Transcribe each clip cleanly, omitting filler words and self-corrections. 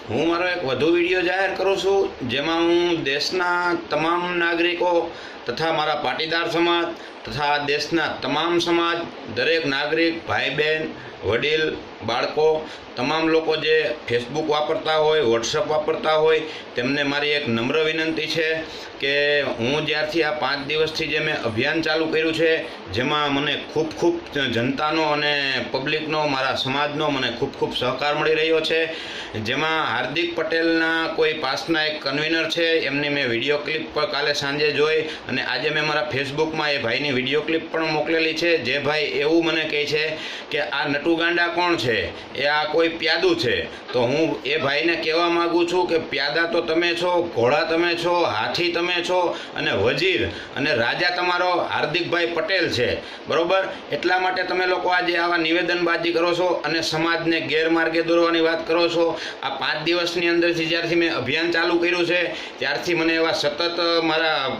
હું મારો એક વધુ વિડીયો જાહેર કરું છું, જેમાં હું દેશના તમામ નાગરિકો તથા મારા પાટીદાર સમાજ તથા દેશના તમામ સમાજ, દરેક નાગરિક, ભાઈ બહેન, વડીલ, બાળકો, તમામ લોકો જે ફેસબુક વાપરતા હોય, વોટ્સઅપ વાપરતા હોય, તેમને મારી એક નમ્ર વિનંતી છે કે હું જ્યારથી આ 5 દિવસથી જે મેં અભિયાન ચાલુ કર્યું છે, જેમાં મને ખૂબ જનતાનો અને પબ્લિકનો, મારા સમાજનો મને ખૂબ સહકાર મળી રહ્યો છે. જેમાં હાર્દિક પટેલના કોઈ પાસના એક કન્વીનર છે, એમની મેં વિડીયો ક્લિપ પર કાલે સાંજે જોઈ અને આજે મેં મારા ફેસબુકમાં એ ભાઈની વિડીયો ક્લિપ પણ મોકલેલી છે. જે ભાઈ એવું મને કહે છે કે આ નટુ ગાંડા કોણ છે, એ આ કોઈ પ્યાદું છે. તો હું એ ભાઈને કહેવા માગું છું કે પ્યાદા તો તમે છો, ઘોડા તમે છો, હાથી તમે છો અને વજીર અને રાજા તમારો હાર્દિકભાઈ પટેલ છે, બરોબર? એટલા માટે તમે લોકો આજે આવા નિવેદનબાજી કરો છો અને સમાજને ગેરમાર્ગે દોરવાની વાત કરો છો. આ 5 દિવસની અંદરથી જ્યારથી મેં અભિયાન ચાલુ કર્યું છે, ત્યારથી મને એવા સતત મારા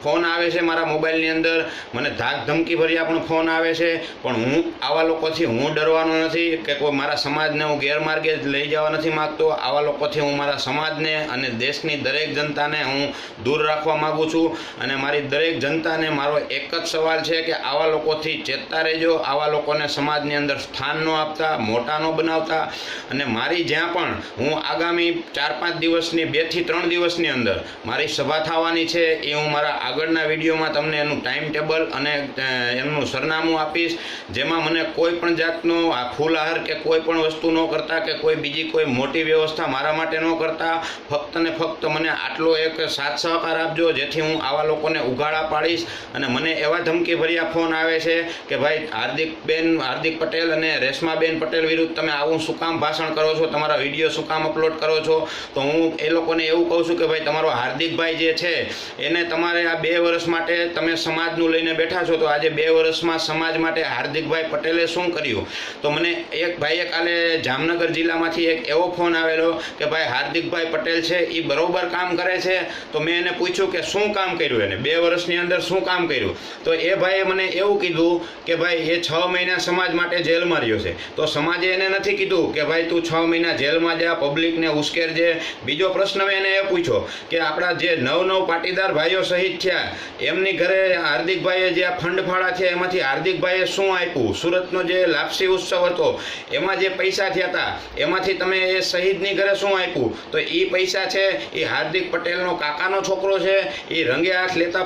ફોન આવે છે, મારા મોબાઈલની અંદર મને ધાક ધમકી ભર્યા પણ ફોન આવે છે. પણ હું આવા લોકોથી ડરવાનો નથી કે કોઈ મારા સમાજને હું ગેરમાર્ગે લઈ જવા નથી માગતો. આવા લોકોથી હું મારા સમાજને અને દેશની દરેક જનતાને હું દૂર રાખવા માગું છું. અને મારી દરેક જનતાને મારો એક જ સવાલ છે કે આવા લોકોથી ચેતતા રહેજો. આવા લોકોને સમાજની અંદર સ્થાન ન આપતા, મોટા ન બનાવતા. અને મારી જ્યાં પણ હું આગામી 4-5 દિવસની, 2 થી 3 દિવસની અંદર મારી સભા થવાની છે, એ હું મારા આગળના વિડીયોમાં તમને એનું ટાઈમ ટેબલ અને એમનું સરનામું આપીશ. જેમાં મને કોઈ પણ જાતનો આ ફૂલહાર કે કોઈ પણ વસ્તુ ન કરતા કે કોઈ બીજી કોઈ મોટી વ્યવસ્થા મારા માટે ન કરતા, ફક્ત ને ફક્ત મને આટલો એક સાથ સહકાર આપજો, જેથી હું આવા લોકોને ઉઘાડા પાડીશ. અને મને એવા ધમકી ભર્યા ફોન આવે છે કે ભાઈ હાર્દિક પટેલ અને રેશમાબેન પટેલ વિરુદ્ધ તમે આવું શું કામ ભાષણ કરો છો, તમારા વિડીયો શું કામ અપલોડ કરો છો? તો હું એ લોકોને એવું કહું છું કે ભાઈ તમારો હાર્દિકભાઈ જે છે એને તમારે આ 2 વર્ષ માટે તમે સમાજનું લઈને બેઠા છો, તો આજે 2 વર્ષમાં સમાજ માટે હાર્દિકભાઈ પટેલે શું કર્યું? તો મને એક ભાઈએ કાલે જામનગર જિલ્લામાંથી એક એવો ફોન આવેલો કે ભાઈ હાર્દિકભાઈ પટેલ છે એ બરોબર કામ કરે છે. તો મેં એને પૂછ્યું કે શું કામ કર્યું, એને 2 વર્ષની અંદર શું કામ કર્યું? તો એ ભાઈએ મને એવું કીધું કે ભાઈ એ 6 મહિના સમાજ માટે જેલમાં રહ્યો છે. તો સમાજે એને નથી કીધું કે ભાઈ તું 6 મહિના જેલમાં જા, પબ્લિકને ઉશ્કેરજે. બીજો પ્રશ્ન મેં એને એ પૂછ્યો કે આપણા જે 9 પાટીદાર ભાઈઓ શહીદ થયા, એમની ઘરે હાર્દિકભાઈએ જે આ ફંડ ફાળા છે એમાંથી હાર્દિકભાઈએ શું આપ્યું? સુરતનો જે લાપસી ઉત્સવ હતો એમાં જે પૈસા થયા હતા એમાંથી તમે એ શહીદની ઘરે શું આપ્યું? તો એ પૈસા છે એ હાર્દિક પટેલનો કાકાનો છોકરો છે, એ રંગે હાથ લેતા